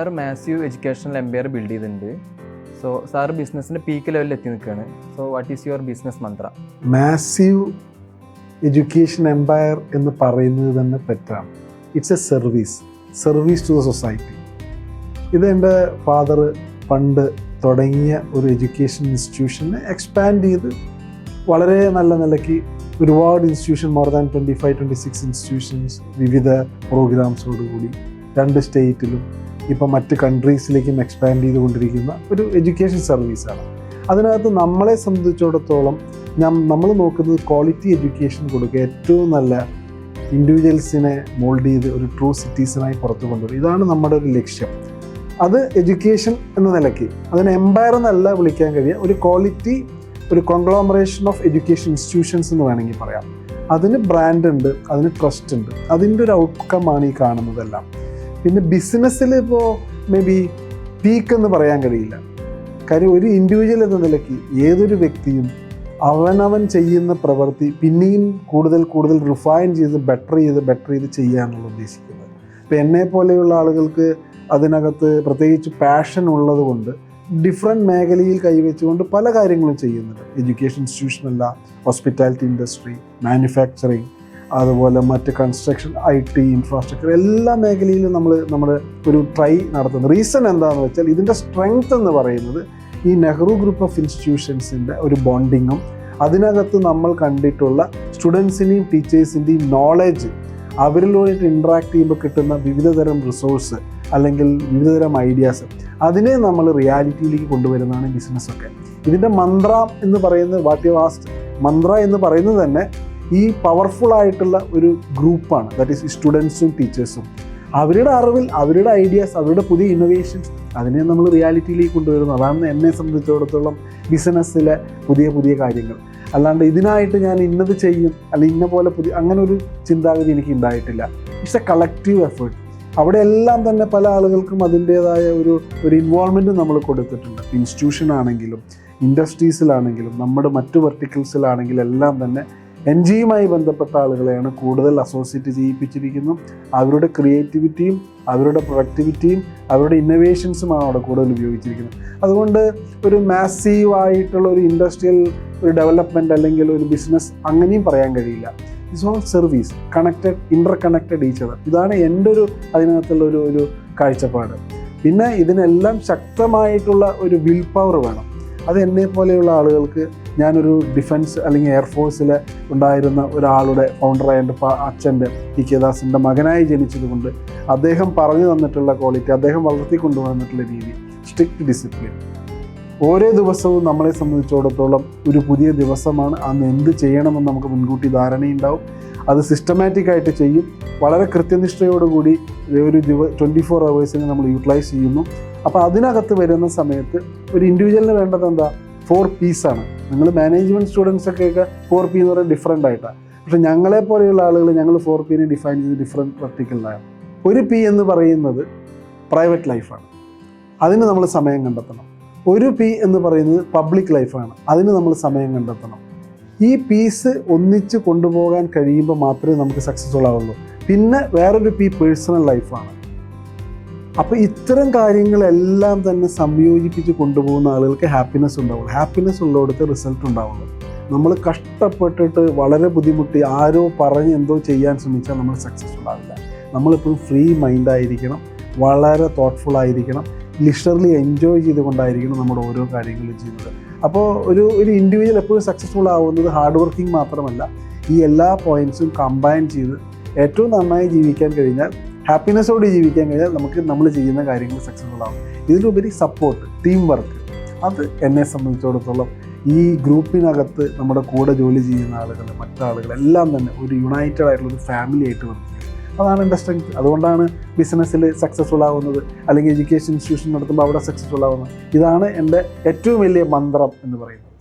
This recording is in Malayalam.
Sir massive educational empire build ചെയ്തിട്ടുണ്ട്. സോ സാർ ബിസിനസ്സിൻ്റെ പീക്ക് ലെവലിൽ എത്തി നിൽക്കുകയാണ്. So what is your business mantra? Massive education empire എന്ന് പറയുന്നത് തന്നെ തെറ്റാണ്. It's a service to the society. ഇത് എൻ്റെ ഫാദർ പണ്ട് തുടങ്ങിയ ഒരു എഡ്യൂക്കേഷൻ ഇൻസ്റ്റിറ്റ്യൂഷനെ എക്സ്പാൻഡ് ചെയ്ത് വളരെ നല്ല നിലയ്ക്ക് ഒരുപാട് ഇൻസ്റ്റിറ്റ്യൂഷൻ, മോർ ദാൻ 25-26 ഇൻസ്റ്റിറ്റ്യൂഷൻസ്, വിവിധ പ്രോഗ്രാംസോടുകൂടി 2 സ്റ്റേറ്റിലും ഇപ്പം മറ്റ് കൺട്രീസിലേക്കും എക്സ്പാൻഡ് ചെയ്തുകൊണ്ടിരിക്കുന്ന ഒരു എഡ്യൂക്കേഷൻ സർവീസാണ്. അതിനകത്ത് നമ്മളെ സംബന്ധിച്ചിടത്തോളം നമ്മൾ നോക്കുന്നത് ക്വാളിറ്റി എഡ്യൂക്കേഷൻ കൊടുക്കുക, ഏറ്റവും നല്ല ഇൻഡിവിജ്വൽസിനെ മോൾഡ് ചെയ്ത് ഒരു ട്രൂ സിറ്റീസണായി പുറത്തു കൊണ്ടുവരും. ഇതാണ് നമ്മുടെ ഒരു ലക്ഷ്യം. അത് എഡ്യൂക്കേഷൻ എന്ന നിലയ്ക്ക് അതിന് എംപയർ എന്നല്ല വിളിക്കാൻ കഴിയുക, ഒരു ക്വാളിറ്റി, ഒരു കോൺഗ്ലോമറേഷൻ ഓഫ് എഡ്യൂക്കേഷൻ ഇൻസ്റ്റിറ്റ്യൂഷൻസ് എന്ന് വേണമെങ്കിൽ പറയാം. അതിന് ബ്രാൻഡ് ഉണ്ട്, അതിന് ട്രസ്റ്റ് ഉണ്ട്. അതിൻ്റെ ഒരു ഔട്ട്കമാണ് ഈ കാണുന്നതെല്ലാം. പിന്നെ ബിസിനസ്സിൽ ഇപ്പോൾ മേ ബി പീക്ക് എന്ന് പറയാൻ കഴിയില്ല. കാര്യം ഒരു ഇൻഡിവിജ്വൽ എന്ന നിലയ്ക്ക് ഏതൊരു വ്യക്തിയും അവനവൻ ചെയ്യുന്ന പ്രവൃത്തി പിന്നെയും കൂടുതൽ റിഫൈൻ ചെയ്ത് ബെറ്റർ ചെയ്ത് ചെയ്യാനുള്ള ഉദ്ദേശിക്കുന്നത്. ഇപ്പം എന്നെ പോലെയുള്ള ആളുകൾക്ക് അതിനകത്ത് പ്രത്യേകിച്ച് പാഷൻ ഉള്ളത് കൊണ്ട് ഡിഫറെൻറ്റ് മേഖലയിൽ കൈവച്ചുകൊണ്ട് പല കാര്യങ്ങളും ചെയ്യുന്നുണ്ട്. എഡ്യൂക്കേഷൻ ഇൻസ്റ്റിറ്റ്യൂഷനല്ല, ഹോസ്പിറ്റാലിറ്റി ഇൻഡസ്ട്രി, മാനുഫാക്ചറിങ്, അതുപോലെ മറ്റ് കൺസ്ട്രക്ഷൻ, IT, ഇൻഫ്രാസ്ട്രക്ചർ, എല്ലാ മേഖലയിലും നമ്മൾ ഒരു ട്രൈ നടത്തുന്നു. റീസൺ എന്താണെന്ന് വെച്ചാൽ ഇതിൻ്റെ സ്ട്രെങ്ത് എന്ന് പറയുന്നത് ഈ നെഹ്റു ഗ്രൂപ്പ് ഓഫ് ഇൻസ്റ്റിറ്റ്യൂഷൻസിൻ്റെ ഒരു ബോണ്ടിങ്ങും അതിനകത്ത് നമ്മൾ കണ്ടിട്ടുള്ള സ്റ്റുഡൻസിൻ്റെയും ടീച്ചേഴ്സിൻ്റെയും നോളജ്, അവരിലൂടെ ഇൻട്രാക്ട് ചെയ്യുമ്പോൾ കിട്ടുന്ന വിവിധതരം റിസോഴ്സ് അല്ലെങ്കിൽ വിവിധതരം ഐഡിയാസ്, അതിനെ നമ്മൾ റിയാലിറ്റിയിലേക്ക് കൊണ്ടുവരുന്നതാണ് ബിസിനസ്സൊക്കെ. ഇതിൻ്റെ മന്ത്ര എന്ന് പറയുന്നത്, വാട്ട് യു ആസ്ക്ഡ്, മന്ത്ര എന്ന് പറയുന്നത് തന്നെ ഈ പവർഫുൾ ആയിട്ടുള്ള ഒരു ഗ്രൂപ്പാണ്. ദാറ്റ് ഈസ് സ്റ്റുഡൻസും ടീച്ചേഴ്സും. അവരുടെ അറിവിൽ, അവരുടെ ഐഡിയാസ്, അവരുടെ പുതിയ ഇന്നോവേഷൻസ്, അതിനെ നമ്മൾ റിയാലിറ്റിയിലേക്ക് കൊണ്ടുവരുന്നു. അതാണ് എന്നെ സംബന്ധിച്ചിടത്തോളം ബിസിനസ്സിലെ പുതിയ കാര്യങ്ങൾ. അല്ലാണ്ട് ഇതിനായിട്ട് ഞാൻ ഇന്നത് ചെയ്യും അല്ലെങ്കിൽ ഇന്ന പോലെ അങ്ങനെ ഒരു ചിന്താഗതി എനിക്ക് ഉണ്ടായിട്ടില്ല. It's A collective effort. അവിടെ എല്ലാം തന്നെ പല ആളുകൾക്കും അതിൻ്റേതായ ഒരു ഇൻവോൾവ്മെൻറ്റ് നമ്മൾ കൊടുത്തിട്ടുണ്ട്. ഇൻസ്റ്റിറ്റ്യൂഷൻ ആണെങ്കിലും ഇൻഡസ്ട്രീസിലാണെങ്കിലും നമ്മുടെ മറ്റു വെർട്ടിക്കൽസിലാണെങ്കിലും എല്ലാം തന്നെ NGയുമായി ബന്ധപ്പെട്ട ആളുകളെയാണ് കൂടുതൽ അസോസിയേറ്റ് ചെയ്യിപ്പിച്ചിരിക്കുന്നു. അവരുടെ ക്രിയേറ്റിവിറ്റിയും അവരുടെ പ്രൊഡക്ടിവിറ്റിയും അവരുടെ ഇന്നോവേഷൻസുമാണ് അവിടെ കൂടുതൽ ഉപയോഗിച്ചിരിക്കുന്നത്. അതുകൊണ്ട് ഒരു മാസീവായിട്ടുള്ള ഒരു ഇൻഡസ്ട്രിയൽ ഒരു ഡെവലപ്മെൻറ്റ് അല്ലെങ്കിൽ ഒരു ബിസിനസ് അങ്ങനെയും പറയാൻ കഴിയില്ല. It's all service, connected, inter connected each other. ഇതാണ് എൻ്റെ അതിനകത്തുള്ള ഒരു കാഴ്ചപ്പാട്. പിന്നെ ഇതിനെല്ലാം ശക്തമായിട്ടുള്ള ഒരു വിൽ പവർ വേണം. അത് എന്നെ പോലെയുള്ള ആളുകൾക്ക്, ഞാനൊരു ഡിഫൻസ് അല്ലെങ്കിൽ എയർഫോഴ്സിൽ ഉണ്ടായിരുന്ന ഒരാളുടെ ഫൗണ്ടറായ എൻ്റെ അച്ഛൻ്റെ ടി കെ ദാസിൻ്റെ മകനായി ജനിച്ചതുകൊണ്ട് അദ്ദേഹം പറഞ്ഞു തന്നിട്ടുള്ള ക്വാളിറ്റി, അദ്ദേഹം വളർത്തിക്കൊണ്ടുവന്നിട്ടുള്ള രീതി, സ്ട്രിക്റ്റ് ഡിസിപ്ലിൻ. ഓരോ ദിവസവും നമ്മളെ സംബന്ധിച്ചിടത്തോളം ഒരു പുതിയ ദിവസമാണ്. അന്ന് എന്ത് ചെയ്യണമെന്ന് നമുക്ക് മുൻകൂട്ടി ധാരണയുണ്ടാവും. അത് സിസ്റ്റമാറ്റിക്കായിട്ട് ചെയ്യും. വളരെ കൃത്യനിഷ്ഠയോടുകൂടി ഒരു 24 hours നമ്മൾ യൂട്ടിലൈസ് ചെയ്യുന്നു. അപ്പോൾ അതിനകത്ത് വരുന്ന സമയത്ത് ഒരു ഇൻഡിവിജ്വലിന് വേണ്ടത് എന്താ? 4 Ps ആണ്. നിങ്ങൾ മാനേജ്മെൻറ്റ് സ്റ്റുഡൻസൊക്കെ 4P എന്ന് പറയുന്നത് ഡിഫറെൻ്റ് ആയിട്ടാണ്. പക്ഷെ ഞങ്ങളെ പോലെയുള്ള ആളുകൾ ഞങ്ങൾ 4Pനെ ഡിഫൈൻ ചെയ്ത് ഡിഫറെൻറ്റ് വെർട്ടിക്കലിലാണ്. ഒരു P എന്ന് പറയുന്നത് പ്രൈവറ്റ് ലൈഫാണ്, അതിന് നമ്മൾ സമയം കണ്ടെത്തണം. ഒരു P എന്ന് പറയുന്നത് പബ്ലിക് ലൈഫാണ്, അതിന് നമ്മൾ സമയം കണ്ടെത്തണം. ഈ പീസ് ഒന്നിച്ച് കൊണ്ടുപോകാൻ കഴിയുമ്പോൾ മാത്രമേ നമുക്ക് സക്സസ്ഫുൾ ആവുള്ളൂ. പിന്നെ വേറൊരു P പേഴ്സണൽ ലൈഫാണ്. അപ്പോൾ ഇത്തരം കാര്യങ്ങളെല്ലാം തന്നെ സംയോജിപ്പിച്ച് കൊണ്ടുപോകുന്ന ആളുകൾക്ക് ഹാപ്പിനെസ് ഉണ്ടാവുള്ളൂ. ഹാപ്പിനെസ് ഉള്ളിടത്ത് റിസൾട്ട് ഉണ്ടാവുള്ളൂ. നമ്മൾ കഷ്ടപ്പെട്ടിട്ട് വളരെ ബുദ്ധിമുട്ടി ആരോ പറഞ്ഞ് എന്തോ ചെയ്യാൻ ശ്രമിച്ചാൽ നമ്മൾ സക്സസ്ഫുൾ ആവില്ല. നമ്മളിപ്പോഴും ഫ്രീ മൈൻഡായിരിക്കണം, വളരെ തോട്ട്ഫുൾ ആയിരിക്കണം, ലിറ്ററലി എൻജോയ് ചെയ്തുകൊണ്ടായിരിക്കണം നമ്മുടെ ഓരോ കാര്യങ്ങളും ചെയ്യുന്നത്. അപ്പോൾ ഒരു ഇൻഡിവിജ്വൽ എപ്പോഴും സക്സസ്ഫുൾ ആവുന്നത് ഹാർഡ് വർക്കിംഗ് മാത്രമല്ല, ഈ എല്ലാ പോയിൻറ്റ്സും കമ്പൈൻ ചെയ്ത് ഏറ്റവും നന്നായി ജീവിക്കാൻ കഴിഞ്ഞാൽ, ഹാപ്പിനെസ്സോടെ ജീവിക്കാൻ കഴിഞ്ഞാൽ നമുക്ക് നമ്മൾ ചെയ്യുന്ന കാര്യങ്ങൾ സക്സസ്ഫുൾ ആവും. ഇതിലുപരി സപ്പോർട്ട്, ടീം വർക്ക്, അത് എന്നെ സംബന്ധിച്ചിടത്തോളം ഈ ഗ്രൂപ്പിനകത്ത് നമ്മുടെ കൂടെ ജോലി ചെയ്യുന്ന ആളുകൾ, മറ്റാളുകൾ എല്ലാം തന്നെ ഒരു യുണൈറ്റഡ് ആയിട്ടുള്ള ഒരു ഫാമിലി ആയിട്ട് വർക്ക് ചെയ്യുന്നത്. അതാണ് എൻ്റെ സ്ട്രെങ്ത്. അതുകൊണ്ടാണ് ബിസിനസ്സിൽ സക്സസ്ഫുൾ ആവുന്നത്, അല്ലെങ്കിൽ എഡ്യൂക്കേഷൻ ഇൻസ്റ്റിറ്റ്യൂഷൻ നടത്തുമ്പോൾ അവിടെ സക്സസ്ഫുൾ ആവുന്നത്. ഇതാണ് എൻ്റെ ഏറ്റവും വലിയ മന്ത്രം എന്ന് പറയുന്നത്.